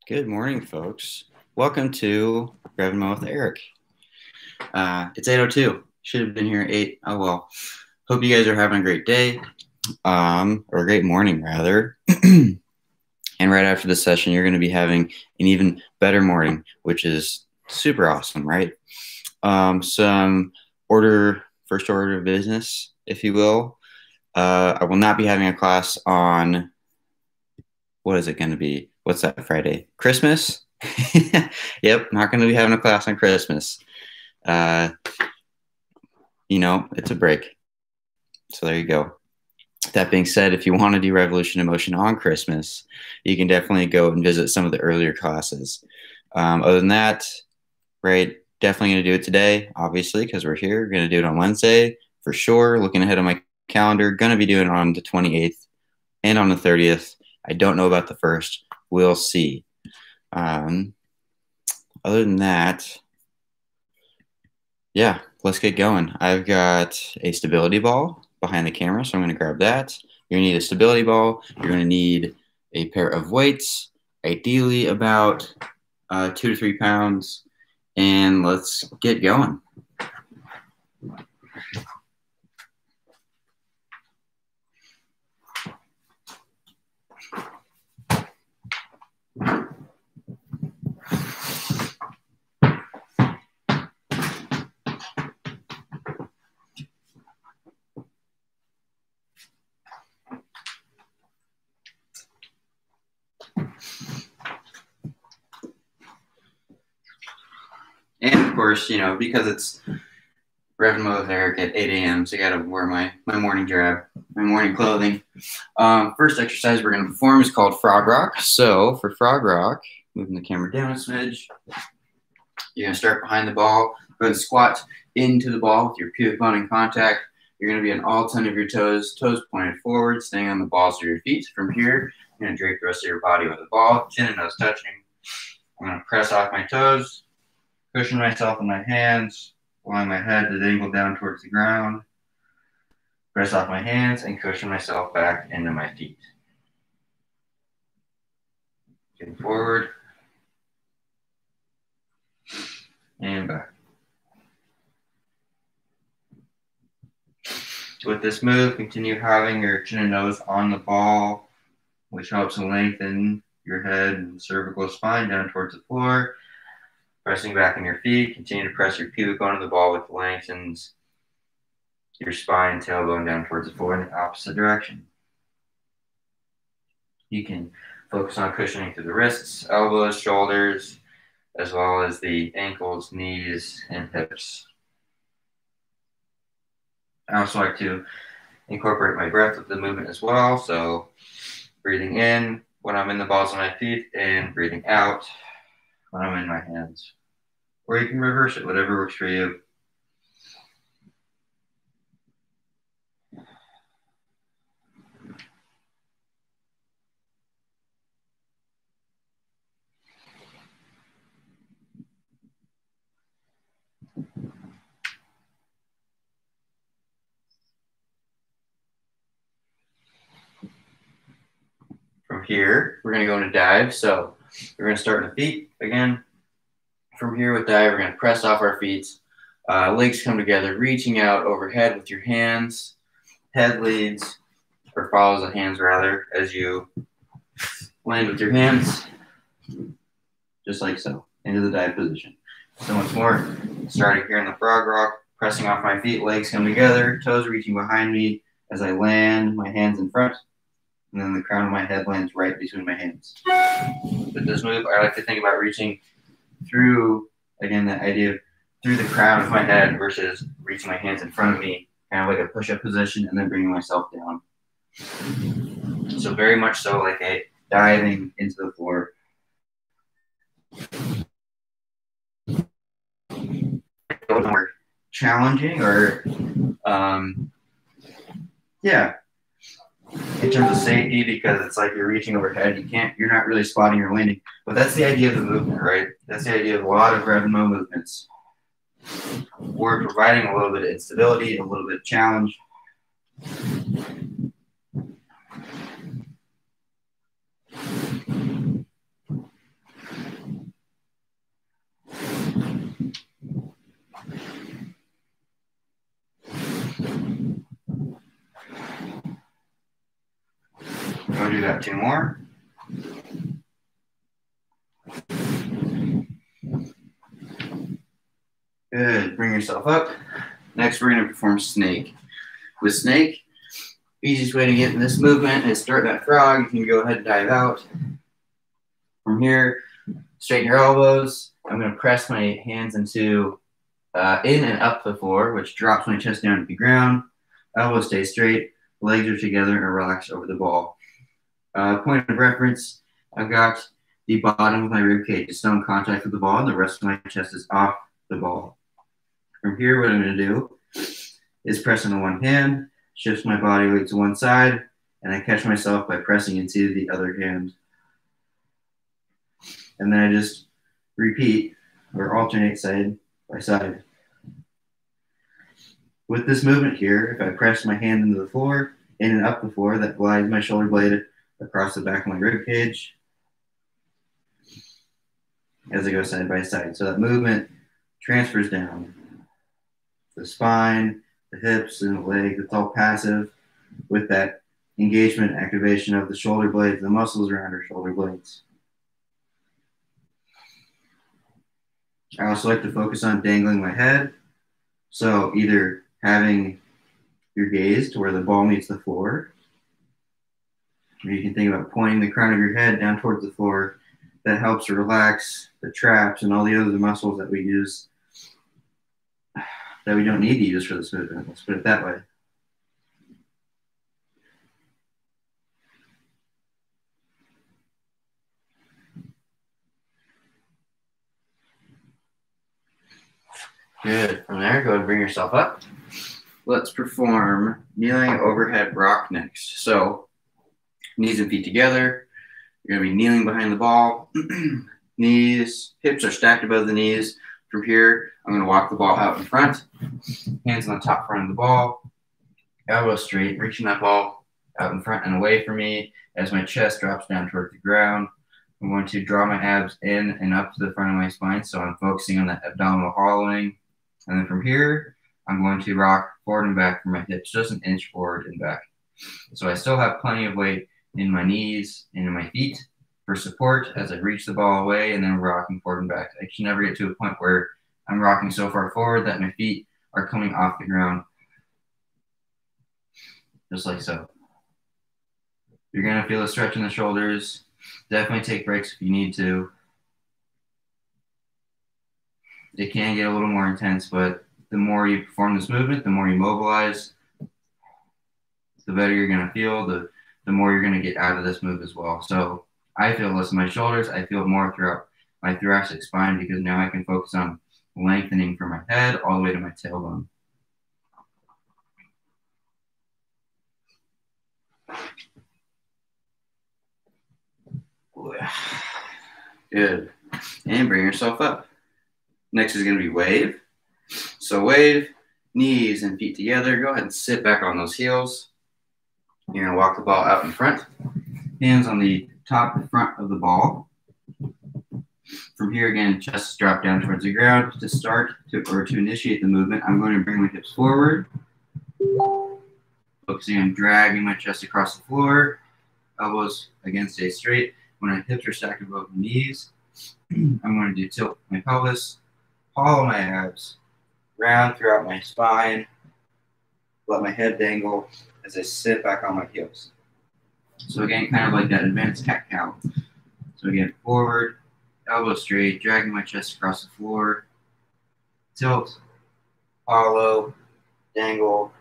Good morning, folks. Welcome to Rev and Mo with Eric. It's 8:02. Should have been here at 8. Oh, well. Hope you guys are having a great day, or a great morning, rather. And right after this session, you're going to be having an even better morning, which is super awesome, right? Some first order of business, if you will. I will not be having a class on, what is it going to be? What's that, Friday? Christmas? Yep, not going to be having a class on Christmas. It's a break. So there you go. That being said, if you want to do Revolution in Motion on Christmas, you can definitely go and visit some of the earlier classes. Other than that, right, definitely going to do it today, obviously, because we're here. We're going to do it on Wednesday for sure. Looking ahead on my calendar, going to be doing it on the 28th and on the 30th. I don't know about the 1st. We'll see. Other than that, yeah, let's get going. I've got a stability ball behind the camera, so I'm going to grab that. You're going to need a stability ball. You're going to need a pair of weights, ideally about 2 to 3 pounds, and let's get going. And of course, because it's Rev and Mo with Eric at 8 a.m., so I got to wear my morning drab, my morning clothing. First exercise we're going to perform is called Frog Rock. So for Frog Rock, moving the camera down a smidge, you're going to start behind the ball, go and squat into the ball with your pubic bone in contact. You're going to be on all 10 of your toes pointed forward, staying on the balls of your feet. From here, you're going to drape the rest of your body with the ball, chin and nose touching. I'm going to press off my toes, cushion myself in my hands, allowing my head to dangle down towards the ground. Press off my hands and cushion myself back into my feet. Getting forward and back. With this move, continue having your chin and nose on the ball, which helps to lengthen your head and cervical spine down towards the floor. Pressing back on your feet, continue to press your pubic bone to the ball, which lengthens your spine, tailbone down towards the floor in the opposite direction. You can focus on cushioning through the wrists, elbows, shoulders, as well as the ankles, knees, and hips. I also like to incorporate my breath with the movement as well. So breathing in when I'm in the balls of my feet and breathing out when I'm in my hands. Or you can reverse it, whatever works for you. From here, we're going to go into dive. So we're going to start with the feet again. From here with dive, we're going to press off our feet. Legs come together, reaching out overhead with your hands. Head leads, or follows the hands rather, as you land with your hands, just like so, into the dive position. So once more, starting here in the Frog Rock, pressing off my feet, legs come together, toes reaching behind me as I land, my hands in front, and then the crown of my head lands right between my hands. With this move, I like to think about reaching through, again, that idea of through the crown of my head versus reaching my hands in front of me, kind of like a push-up position, and then bringing myself down. So very much so like a diving into the floor. More challenging, or in terms of safety, because it's like you're reaching overhead, you're not really spotting your landing. But that's the idea of the movement, right? That's the idea of a lot of Rev and Mo movements. We're providing a little bit of instability, a little bit of challenge. We'll do that 2 more. Good. Bring yourself up. Next, we're going to perform snake. With snake, easiest way to get in this movement is start that frog. You can go ahead and dive out. From here, straighten your elbows. I'm going to press my hands into in and up the floor, which drops my chest down to the ground. Elbows stay straight. Legs are together and relaxed over the ball. Point of reference, I've got the bottom of my rib cage is still in contact with the ball, and the rest of my chest is off the ball. From here, what I'm going to do is press into one hand, shift my body weight to one side, and I catch myself by pressing into the other hand. And then I just repeat or alternate side by side. With this movement here, if I press my hand into the floor, in and up the floor, that glides my shoulder blade across the back of my rib cage as I go side by side. So that movement transfers down the spine, the hips, and the leg. It's all passive with that engagement and activation of the shoulder blades, the muscles around our shoulder blades. I also like to focus on dangling my head. So either having your gaze to where the ball meets the floor, or you can think about pointing the crown of your head down towards the floor. That helps to relax the traps and all the other muscles that we use that we don't need to use for this movement. Let's put it that way. Good. From there, go ahead and bring yourself up. Let's perform kneeling overhead rock next. So knees and feet together. You're going to be kneeling behind the ball. Hips are stacked above the knees. From here, I'm going to walk the ball out in front. Hands on the top front of the ball. Elbow straight, reaching that ball out in front and away from me as my chest drops down towards the ground. I'm going to draw my abs in and up to the front of my spine, so I'm focusing on that abdominal hollowing. And then from here, I'm going to rock forward and back from my hips, just an inch forward and back. So I still have plenty of weight in my knees and in my feet for support as I reach the ball away and then rocking forward and back. I can never get to a point where I'm rocking so far forward that my feet are coming off the ground. Just like so. You're going to feel a stretch in the shoulders. Definitely take breaks if you need to. It can get a little more intense, but the more you perform this movement, the more you mobilize, the better you're going to feel, the more you're going to get out of this move as well. So I feel less in my shoulders. I feel more throughout my thoracic spine because now I can focus on lengthening from my head all the way to my tailbone. Good. And bring yourself up. Next is going to be wave. So wave, knees and feet together. Go ahead and sit back on those heels. You're going to walk the ball out in front. Hands on the top and front of the ball. From here, again, chest drop down towards the ground. To start to initiate the movement, I'm going to bring my hips forward. Focusing on dragging my chest across the floor. Elbows, again, stay straight. When my hips are stacked above the knees, I'm going to tilt my pelvis, hollow my abs, round throughout my spine, let my head dangle as I sit back on my heels. So again, kind of like that advanced cat-cow. So again, forward, elbow straight, dragging my chest across the floor, tilt, hollow, dangle,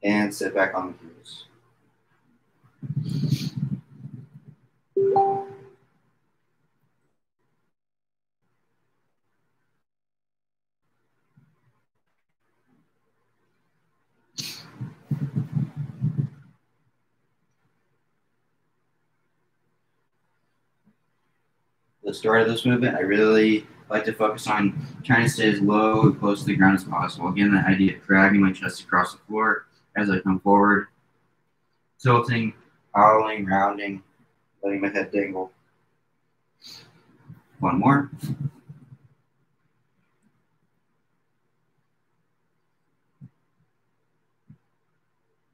and sit back on the heels. The start of this movement, I really like to focus on trying to stay as low and close to the ground as possible. Again, that idea of dragging my chest across the floor as I come forward, tilting, hollowing, rounding, letting my head dangle. One more.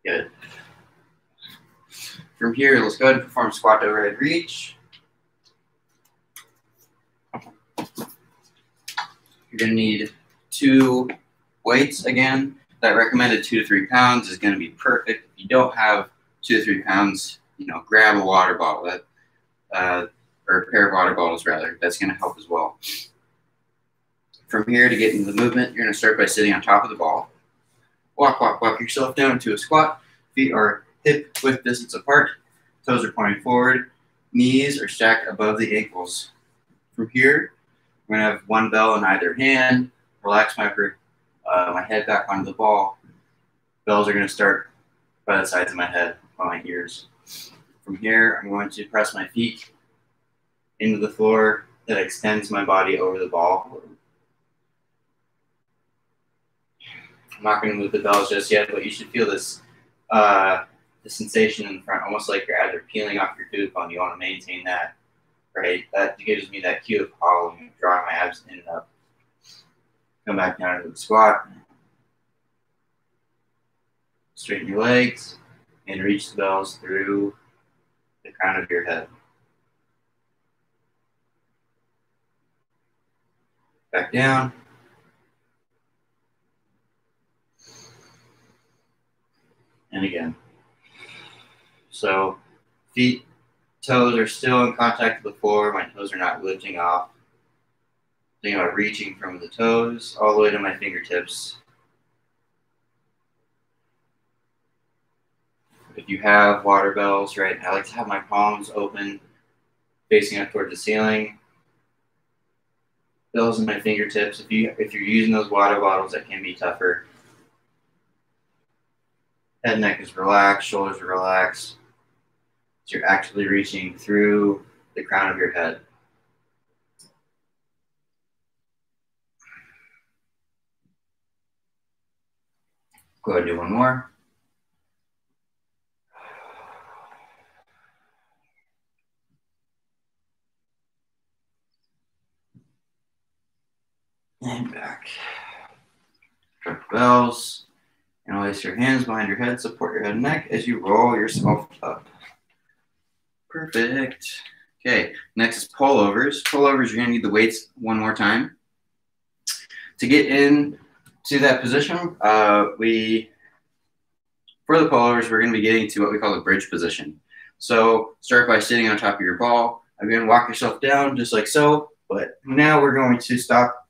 Good. From here, let's go ahead and perform squat to overhead reach. You're going to need 2 weights again. That recommended 2 to 3 pounds is going to be perfect. If you don't have 2 to 3 pounds, grab a water bottle or a pair of water bottles rather. That's going to help as well. From here, to get into the movement, you're going to start by sitting on top of the ball. Walk yourself down into a squat. Feet are hip width distance apart. Toes are pointing forward. Knees are stacked above the ankles. From here, I'm going to have one bell in either hand. Relax my head back onto the ball. Bells are going to start by the sides of my head, by my ears. From here, I'm going to press my feet into the floor. That extends my body over the ball. I'm not going to move the bells just yet, but you should feel this the sensation in the front, almost like your abs are peeling off your food bone. You want to maintain that, right? That gives me that cue of hollowing, drawing my abs in and up. Come back down to the squat. Straighten your legs and reach the bells through the crown of your head. Back down. And again. So feet, toes are still in contact with the floor. My toes are not lifting off. Think about reaching from the toes all the way to my fingertips. If you have water bells, right, I like to have my palms open, facing up towards the ceiling. Bells in my fingertips. If you're using those water bottles, that can be tougher. Head and neck is relaxed, shoulders are relaxed. So you're actively reaching through the crown of your head. Go ahead and do one more. And back. Drop the bells. And place your hands behind your head, support your head and neck as you roll yourself up. Perfect. Okay, next is pullovers. Pullovers, you're going to need the weights one more time. To get into that position, for the pullovers, we're going to be getting to what we call the bridge position. So start by sitting on top of your ball. I'm going to walk yourself down just like so, but now we're going to stop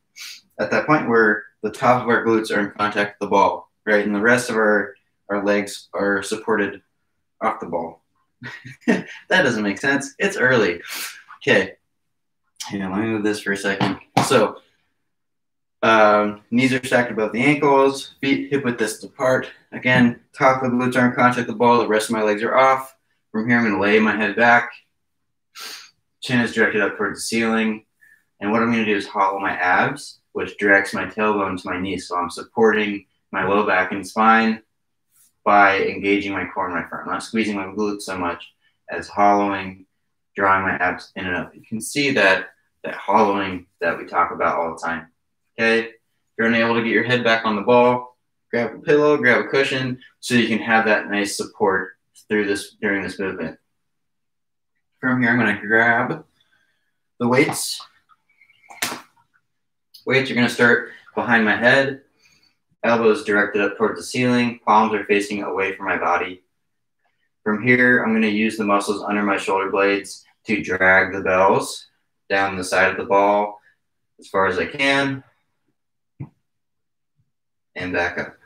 at that point where the top of our glutes are in contact with the ball. Right, and the rest of our legs are supported off the ball. That doesn't make sense. It's early. Okay. Hang on, let me move this for a second. So, knees are stacked above the ankles, feet hip width distance apart. Again, top of the glutes are in contact with the ball. The rest of my legs are off. From here, I'm going to lay my head back. Chin is directed up towards the ceiling. And what I'm going to do is hollow my abs, which directs my tailbone to my knees. So I'm supporting my low back and spine by engaging my core and my front. I'm not squeezing my glutes so much as hollowing, drawing my abs in and up. You can see that hollowing that we talk about all the time. Okay, if you're unable to get your head back on the ball, grab a pillow, grab a cushion, so you can have that nice support during this movement. From here, I'm going to grab the weights. Weights are going to start behind my head. Elbows directed up towards the ceiling. Palms are facing away from my body. From here, I'm going to use the muscles under my shoulder blades to drag the bells down the side of the ball as far as I can and back up.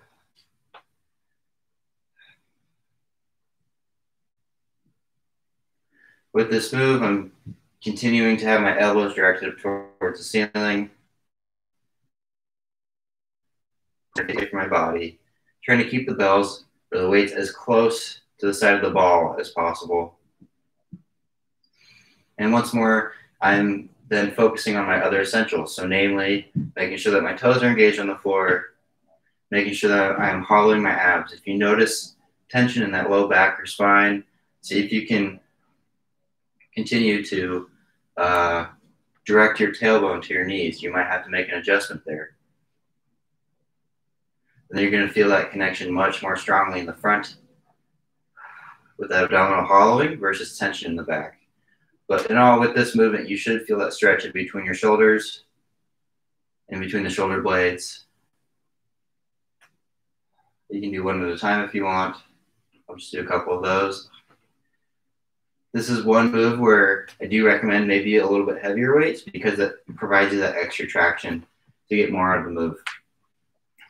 With this move, I'm continuing to have my elbows directed up towards the ceiling. Away from my body, trying to keep the bells or the weights as close to the side of the ball as possible. And once more, I'm then focusing on my other essentials. So namely, making sure that my toes are engaged on the floor, making sure that I am hollowing my abs. If you notice tension in that low back or spine, see if you can continue to direct your tailbone to your knees. You might have to make an adjustment there. And then you're going to feel that connection much more strongly in the front. with abdominal hollowing versus tension in the back. But in all, with this movement, you should feel that stretch in between your shoulders, in between the shoulder blades. You can do one at a time if you want. I'll just do a couple of those. This is one move where I do recommend maybe a little bit heavier weights because it provides you that extra traction to get more out of the move.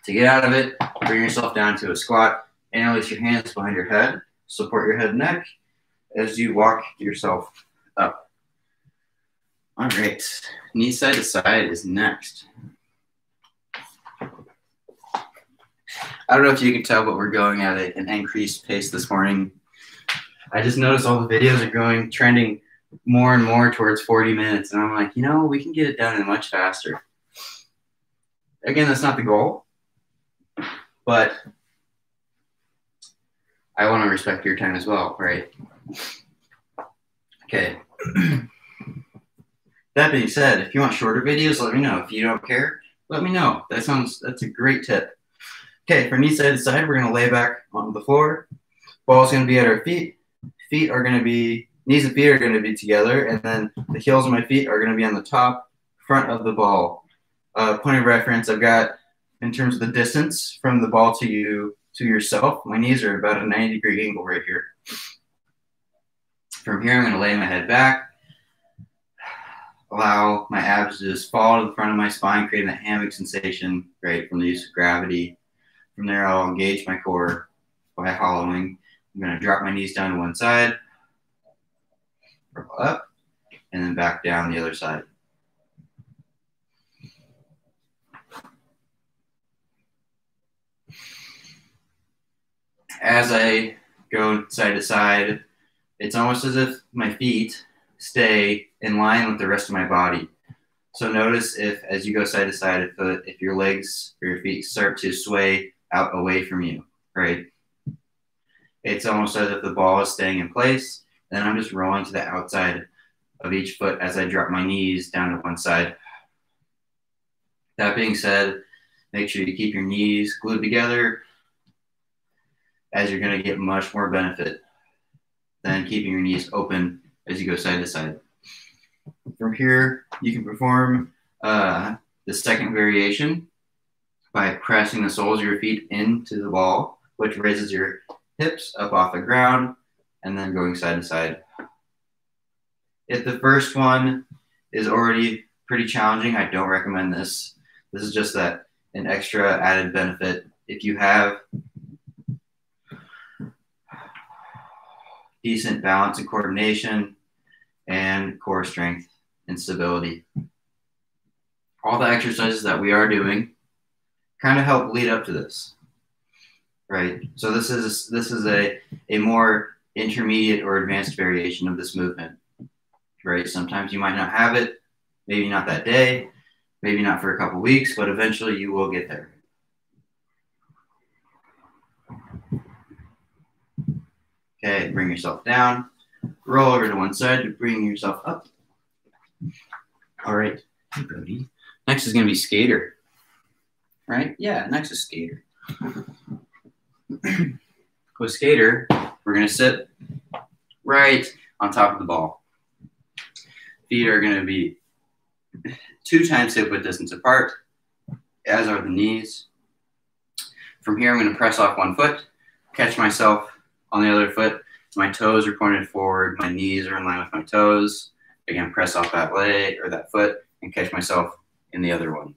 To get out of it, bring yourself down to a squat and release your hands behind your head. Support your head and neck as you walk yourself up. All right, knee side to side is next. I don't know if you can tell, but we're going at an increased pace this morning. I just noticed all the videos are trending more and more towards 40 minutes. And I'm like, you know, we can get it done in much faster. Again, that's not the goal, but I want to respect your time as well, right? Okay. That being said, if you want shorter videos, let me know. If you don't care, let me know. That's a great tip. Okay, for knee side to side, we're going to lay back on the floor. Ball's going to be at our feet. Knees and feet are going to be together, and then the heels of my feet are going to be on the top front of the ball. Point of reference I've got in terms of the distance from the ball to yourself. My knees are about a 90-degree angle right here. From here, I'm going to lay my head back. Allow my abs to just fall to the front of my spine, creating that hammock sensation, right, from the use of gravity. From there, I'll engage my core by hollowing. I'm going to drop my knees down to one side, roll up, and then back down the other side. As I go side to side, it's almost as if my feet stay in line with the rest of my body. So notice if, as you go side to side, if your legs or your feet start to sway out away from you, right? It's almost as if the ball is staying in place. Then I'm just rolling to the outside of each foot as I drop my knees down to one side. That being said, make sure you keep your knees glued together, as you're going to get much more benefit than keeping your knees open as you go side to side. From here, you can perform the second variation by pressing the soles of your feet into the ball, which raises your hips up off the ground, and then going side to side. If the first one is already pretty challenging, I don't recommend this. This is just an extra added benefit. If you have decent balance and coordination and core strength and stability. All the exercises that we are doing kind of help lead up to this, right? So this is a more intermediate or advanced variation of this movement, right? Sometimes you might not have it, maybe not that day, maybe not for a couple weeks, but eventually you will get there. Okay, bring yourself down. Roll over to one side to bring yourself up. All right, hey, Brody. Next is going to be skater, right? Yeah, next is skater. With skater, we're going to sit right on top of the ball. Feet are going to be 2 times hip width distance apart, as are the knees. From here, I'm going to press off one foot, catch myself on the other foot. My toes are pointed forward. My knees are in line with my toes. Again, press off that leg or that foot and catch myself in the other one.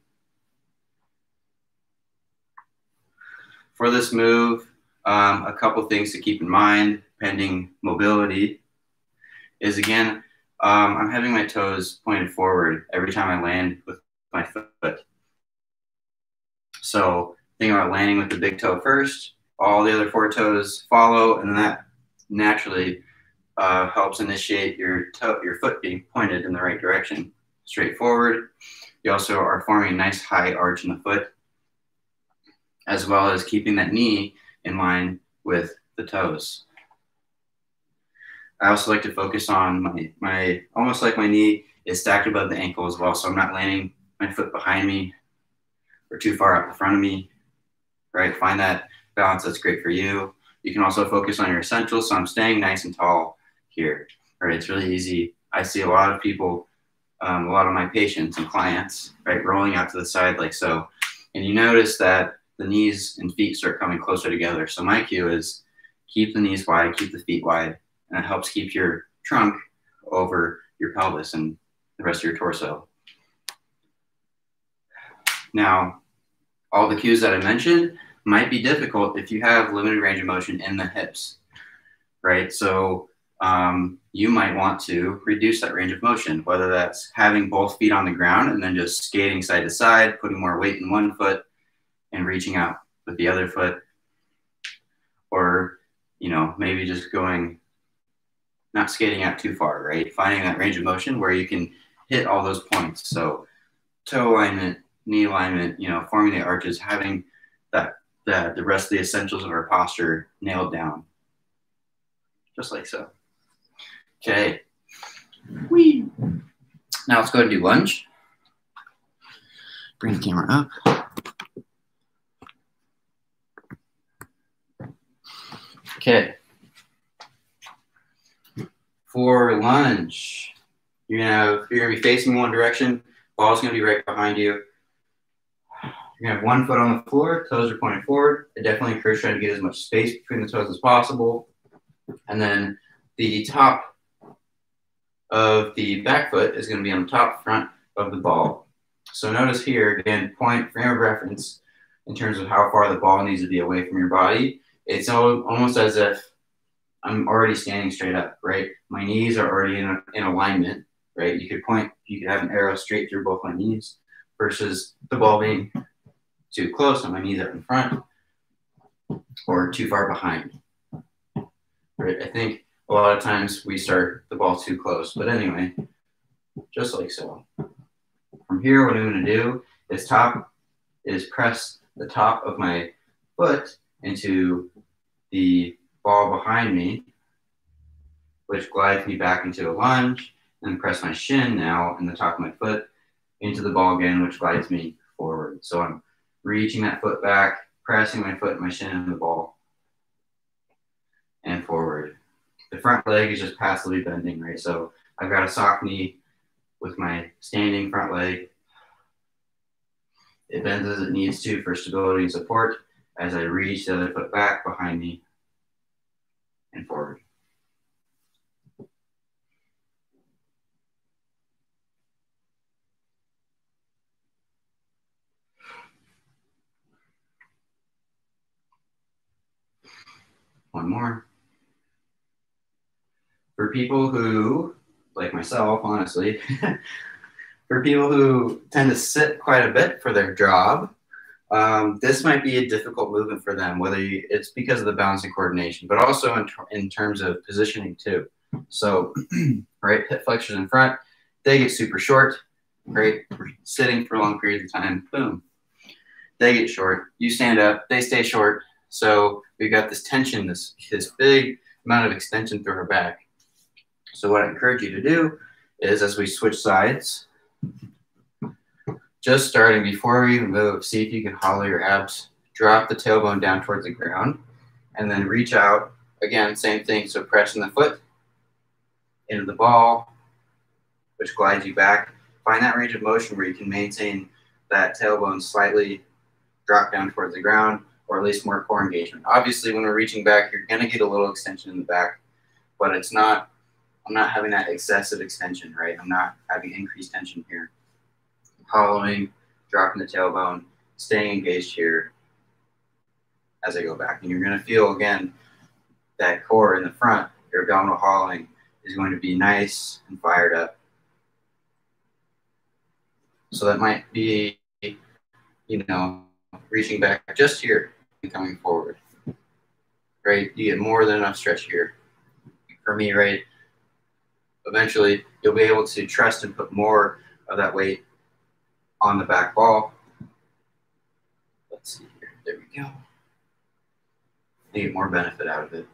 For this move, a couple things to keep in mind, pending mobility, is again, I'm having my toes pointed forward every time I land with my foot. So think about landing with the big toe first, all the other 4 toes follow, and that naturally helps initiate your foot being pointed in the right direction, straight forward. You also are forming a nice high arch in the foot, as well as keeping that knee in line with the toes. I also like to focus on my almost like my knee is stacked above the ankle as well, so I'm not landing my foot behind me or too far out in front of me, right? Find that balance that's great for you. You can also focus on your essentials. So I'm staying nice and tall here. Right, it's really easy. I see a lot of people, a lot of my patients and clients, right, rolling out to the side like so. And you notice that the knees and feet start coming closer together. So my cue is keep the knees wide, keep the feet wide, and it helps keep your trunk over your pelvis and the rest of your torso. Now, all the cues that I mentioned might be difficult if you have limited range of motion in the hips, right? So you might want to reduce that range of motion, whether that's having both feet on the ground and then just skating side to side, putting more weight in one foot and reaching out with the other foot, or, you know, maybe just going, not skating out too far, right? Finding that range of motion where you can hit all those points. So toe alignment, knee alignment, you know, forming the arches, having that the rest of the essentials of our posture nailed down, just like so. Okay. Whee. Now let's go ahead and do lunge. Bring the camera up. Okay. For lunge, you're gonna be facing one direction. Ball's gonna be right behind you. You're gonna have one foot on the floor, toes are pointed forward. I definitely encourage trying to get as much space between the toes as possible. And then the top of the back foot is gonna be on the top front of the ball. So notice here, again, point, frame of reference in terms of how far the ball needs to be away from your body. It's almost as if I'm already standing straight up, right? My knees are already in alignment, right? You could have an arrow straight through both my knees versus the ball being too close and my knees are in front or too far behind, right? I think a lot of times we start the ball too close, but anyway, just like so. From here, what I'm gonna do is press the top of my foot into the ball behind me, which glides me back into a lunge, and press my shin now in the top of my foot into the ball again, which glides me forward. So I'm reaching that foot back, pressing my foot and my shin into the ball, and forward. The front leg is just passively bending, right? So I've got a soft knee with my standing front leg. It bends as it needs to for stability and support as I reach the other foot back behind me and forward. One more. For people who, like myself, honestly, for people who tend to sit quite a bit for their job, this might be a difficult movement for them, whether it's because of the balance and coordination, but also in terms of positioning too. So, right, hip flexors in front, they get super short, right? We're sitting for long periods of time, boom. They get short, you stand up, they stay short. So we've got this tension, this big amount of extension through our back. So what I encourage you to do is, as we switch sides, just starting before we even move, see if you can hollow your abs, drop the tailbone down towards the ground, and then reach out. Again, same thing, so pressing the foot into the ball, which glides you back. Find that range of motion where you can maintain that tailbone slightly drop down towards the ground, or at least more core engagement. Obviously, when we're reaching back, you're gonna get a little extension in the back, but I'm not having that excessive extension, right? I'm not having increased tension here. Hollowing, dropping the tailbone, staying engaged here as I go back. And you're gonna feel, again, that core in the front, your abdominal hollowing is going to be nice and fired up. So that might be, you know, reaching back just here and coming forward, right? You get more than enough stretch here. For me, right, eventually you'll be able to trust and put more of that weight on the back ball. Let's see here, there we go. You get more benefit out of it.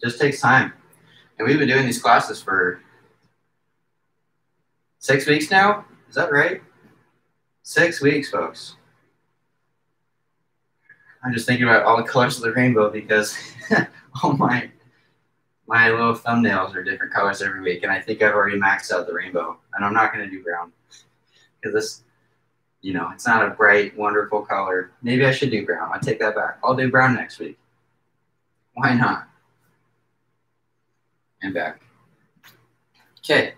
Just takes time. And we've been doing these classes for 6 weeks now. Is that right? 6 weeks, folks. I'm just thinking about all the colors of the rainbow because all my little thumbnails are different colors every week, and I think I've already maxed out the rainbow, and I'm not going to do brown because this, you know, it's not a bright, wonderful color. Maybe I should do brown. I'll take that back. I'll do brown next week. Why not? And back. Okay.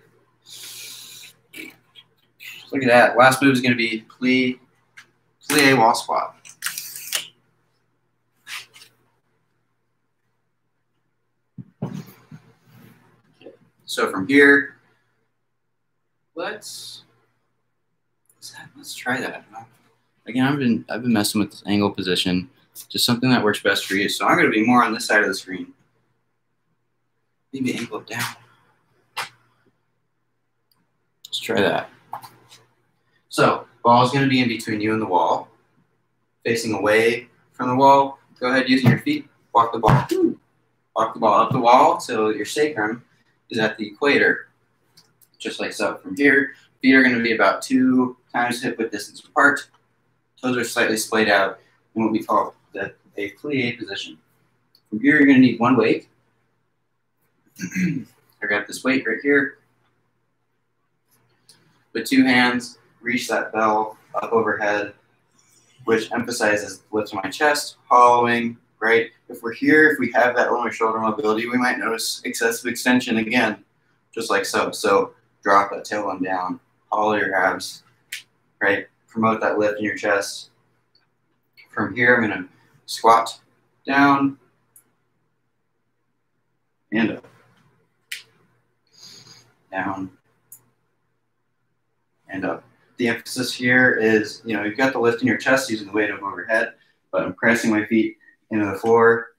Look at that. Last move is going to be plie wall squat. So from here, let's try that. Again, I've been messing with this angle position, just something that works best for you. So I'm going to be more on this side of the screen. Maybe angle it down. Let's try that. So ball is going to be in between you and the wall, facing away from the wall. Go ahead using your feet. Walk the ball. Walk the ball up the wall so your sacrum is at the equator, just like so. From here, feet are going to be about 2 times hip width distance apart. Toes are slightly splayed out in what we call a plie position. From here, you're going to need one weight. I got this weight right here. With 2 hands, reach that bell up overhead, which emphasizes the lift of my chest, hollowing, right? If we're here, if we have that lower shoulder mobility, we might notice excessive extension again, just like so. So drop that tailbone down, hollow your abs, right? Promote that lift in your chest. From here, I'm gonna squat down and up. Down and up. The emphasis here is, you know, you've got the lift in your chest using the weight of overhead, but I'm pressing my feet into the floor,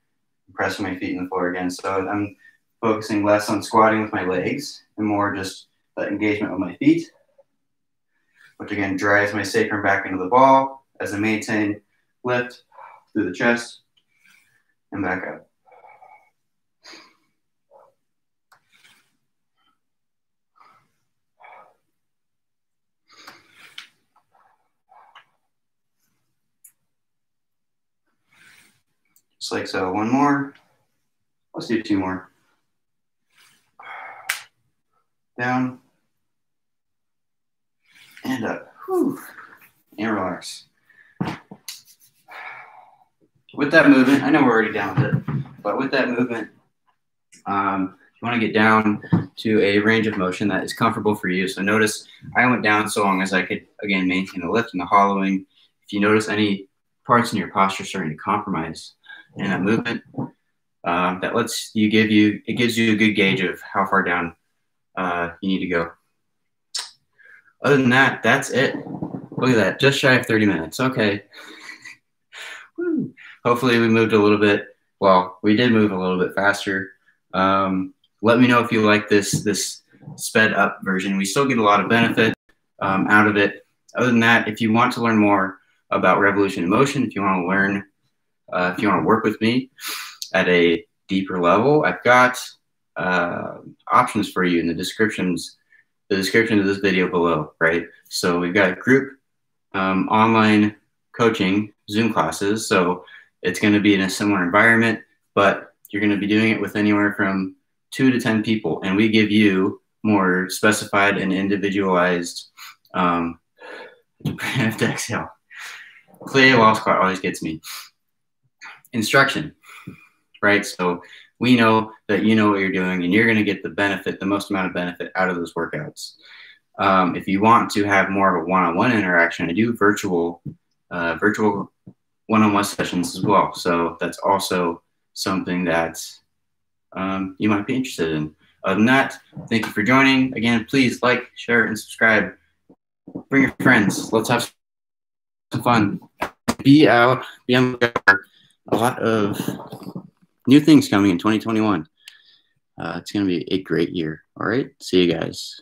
pressing my feet in the floor again. So I'm focusing less on squatting with my legs and more just that engagement with my feet, which again drives my sacrum back into the ball as I maintain lift through the chest and back up. Just like so. One more. Let's do 2 more. Down and up. Whew. And relax. With that movement, I know we're already down with it, but with that movement, you want to get down to a range of motion that is comfortable for you. So notice I went down so long as I could, again, maintain the lift and the hollowing. If you notice any parts in your posture starting to compromise in that movement, that lets you it gives you a good gauge of how far down you need to go. Other than that, that's it. Look at that, just shy of 30 minutes. Okay. Woo. Hopefully we moved a little bit. Well, we did move a little bit faster. Let me know if you like this sped up version. We still get a lot of benefit out of it. Other than that, if you want to learn more about Revolution in Motion, if you want to learn, if you want to work with me at a deeper level, I've got options for you in the description of this video below, right? So we've got group online coaching Zoom classes. So it's going to be in a similar environment, but you're going to be doing it with anywhere from 2 to 10 people. And we give you more specified and individualized, I have to exhale. Plie wall squat always gets me. Instruction, right? So we know that you know what you're doing and you're going to get the most amount of benefit out of those workouts. If you want to have more of a one-on-one interaction, I do virtual one-on-one sessions as well. So that's also something that you might be interested in. Other than that, thank you for joining. Again, please like, share, and subscribe. Bring your friends. Let's have some fun. Be on a lot of new things coming in 2021. It's going to be a great year. All right. See you guys.